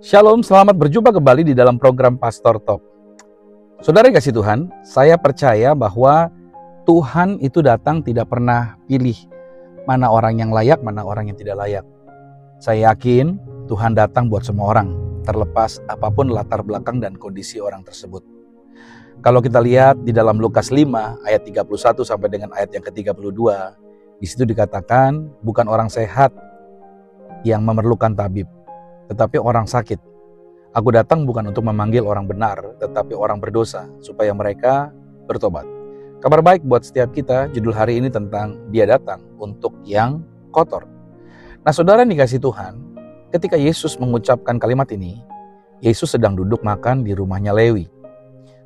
Shalom, selamat berjumpa kembali di dalam program Pastor Talk. Saudara yang kasih Tuhan, saya percaya bahwa Tuhan itu datang tidak pernah pilih mana orang yang layak, mana orang yang tidak layak. Saya yakin Tuhan datang buat semua orang, terlepas apapun latar belakang dan kondisi orang tersebut. Kalau kita lihat di dalam Lukas 5 ayat 31 sampai dengan ayat yang ke-32, di situ dikatakan bukan orang sehat yang memerlukan tabib, tetapi orang sakit. Aku datang bukan untuk memanggil orang benar, tetapi orang berdosa, supaya mereka bertobat. Kabar baik buat setiap kita, judul hari ini tentang Dia datang untuk yang kotor. Nah saudara yang dikasih Tuhan, ketika Yesus mengucapkan kalimat ini, Yesus sedang duduk makan di rumahnya Lewi,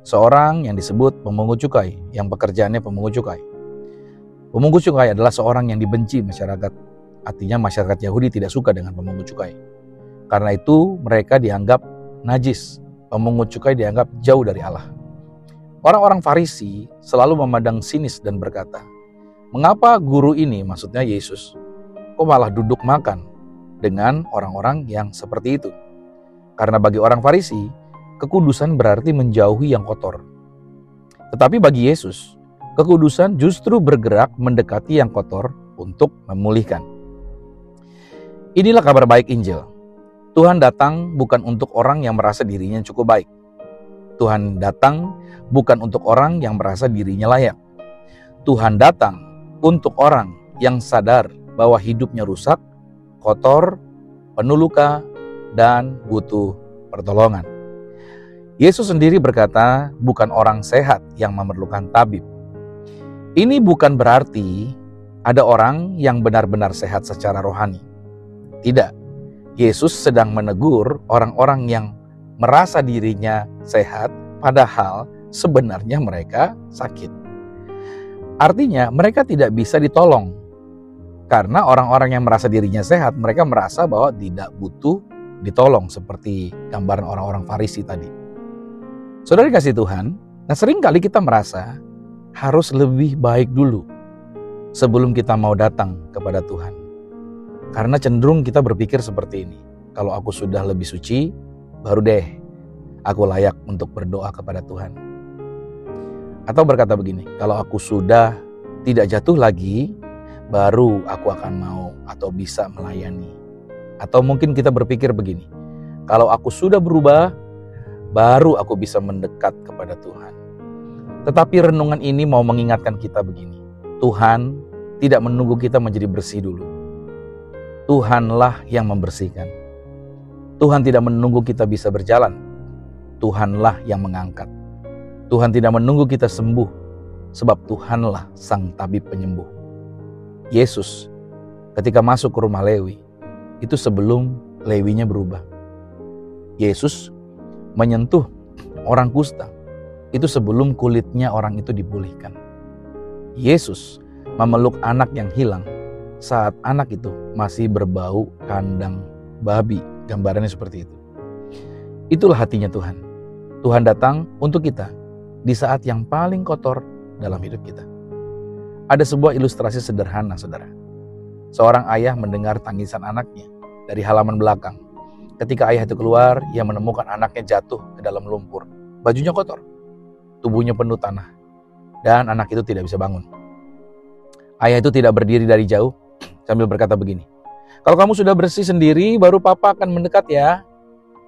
seorang yang disebut pemungut cukai, yang pekerjaannya pemungut cukai. Pemungut cukai adalah seorang yang dibenci masyarakat, artinya masyarakat Yahudi tidak suka dengan pemungut cukai. Karena itu mereka dianggap najis, pemungut cukai dianggap jauh dari Allah. Orang-orang Farisi selalu memandang sinis dan berkata, mengapa guru ini, maksudnya Yesus, kok malah duduk makan dengan orang-orang yang seperti itu? Karena bagi orang Farisi, kekudusan berarti menjauhi yang kotor. Tetapi bagi Yesus, kekudusan justru bergerak mendekati yang kotor untuk memulihkan. Inilah kabar baik Injil. Tuhan datang bukan untuk orang yang merasa dirinya cukup baik. Tuhan datang bukan untuk orang yang merasa dirinya layak. Tuhan datang untuk orang yang sadar bahwa hidupnya rusak, kotor, penuh luka, dan butuh pertolongan. Yesus sendiri berkata, bukan orang sehat yang memerlukan tabib. Ini bukan berarti ada orang yang benar-benar sehat secara rohani. Tidak. Yesus sedang menegur orang-orang yang merasa dirinya sehat, padahal sebenarnya mereka sakit. Artinya mereka tidak bisa ditolong. Karena orang-orang yang merasa dirinya sehat, mereka merasa bahwa tidak butuh ditolong, seperti gambaran orang-orang Farisi tadi. Saudara dikasih Tuhan, nah seringkali kita merasa harus lebih baik dulu sebelum kita mau datang kepada Tuhan. Karena cenderung kita berpikir seperti ini, kalau aku sudah lebih suci, baru deh aku layak untuk berdoa kepada Tuhan. Atau berkata begini, kalau aku sudah tidak jatuh lagi, baru aku akan mau atau bisa melayani. Atau mungkin kita berpikir begini, kalau aku sudah berubah, baru aku bisa mendekat kepada Tuhan. Tetapi renungan ini mau mengingatkan kita begini, Tuhan tidak menunggu kita menjadi bersih dulu. Tuhanlah yang membersihkan. Tuhan tidak menunggu kita bisa berjalan. Tuhanlah yang mengangkat. Tuhan tidak menunggu kita sembuh, sebab Tuhanlah sang tabib penyembuh. Yesus ketika masuk ke rumah Lewi, itu sebelum Lewinya berubah. Yesus menyentuh orang kusta, itu sebelum kulitnya orang itu dipulihkan. Yesus memeluk anak yang hilang, saat anak itu masih berbau kandang babi, gambarannya seperti itu. Itulah hatinya Tuhan. Tuhan datang untuk kita di saat yang paling kotor dalam hidup kita. Ada sebuah ilustrasi sederhana, saudara. Seorang ayah mendengar tangisan anaknya dari halaman belakang. Ketika ayah itu keluar, ia menemukan anaknya jatuh ke dalam lumpur. Bajunya kotor, tubuhnya penuh tanah, dan anak itu tidak bisa bangun. Ayah itu tidak berdiri dari jauh, sambil berkata begini, kalau kamu sudah bersih sendiri, baru papa akan mendekat ya.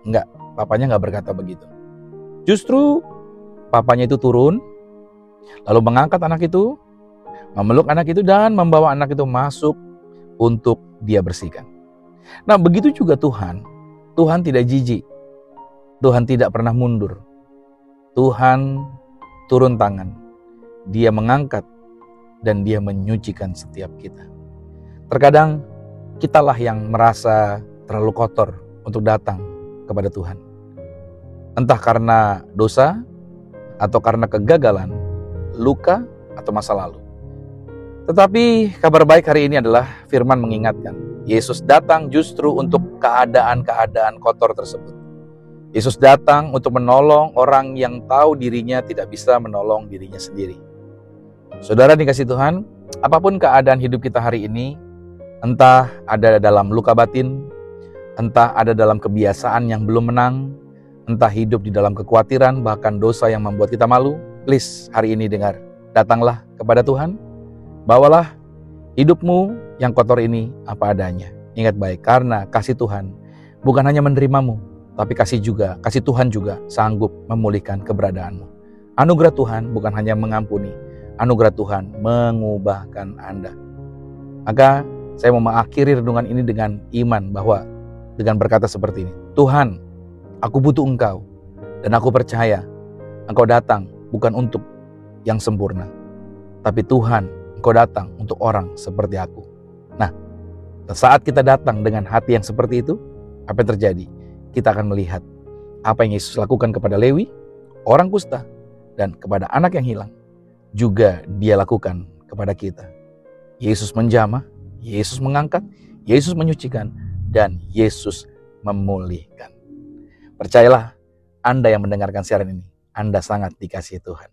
Enggak, papanya enggak berkata begitu. Justru papanya itu turun, lalu mengangkat anak itu, memeluk anak itu, dan membawa anak itu masuk untuk dia bersihkan. Nah begitu juga Tuhan. Tuhan tidak jijik. Tuhan tidak pernah mundur. Tuhan turun tangan. Dia mengangkat dan dia menyucikan setiap kita. Terkadang kitalah yang merasa terlalu kotor untuk datang kepada Tuhan. Entah karena dosa, atau karena kegagalan, luka, atau masa lalu. Tetapi kabar baik hari ini adalah firman mengingatkan, Yesus datang justru untuk keadaan-keadaan kotor tersebut. Yesus datang untuk menolong orang yang tahu dirinya tidak bisa menolong dirinya sendiri. Saudara dikasih Tuhan, apapun keadaan hidup kita hari ini, entah ada dalam luka batin, entah ada dalam kebiasaan yang belum menang, entah hidup di dalam kekhawatiran, bahkan dosa yang membuat kita malu, please hari ini dengar, datanglah kepada Tuhan, bawalah hidupmu yang kotor ini apa adanya. Ingat baik, karena kasih Tuhan bukan hanya menerimamu, tapi kasih Tuhan juga sanggup memulihkan keberadaanmu. Anugerah Tuhan bukan hanya mengampuni, anugerah Tuhan mengubahkan Anda. Maka saya mau mengakhiri renungan ini dengan iman bahwa dengan berkata seperti ini, Tuhan, aku butuh Engkau dan aku percaya Engkau datang bukan untuk yang sempurna, tapi Tuhan, Engkau datang untuk orang seperti aku. Nah, saat kita datang dengan hati yang seperti itu, apa yang terjadi? Kita akan melihat apa yang Yesus lakukan kepada Lewi, orang kusta, dan kepada anak yang hilang, juga Dia lakukan kepada kita. Yesus menjamah, Yesus mengangkat, Yesus menyucikan, dan Yesus memulihkan. Percayalah, Anda yang mendengarkan siaran ini, Anda sangat dikasihi Tuhan.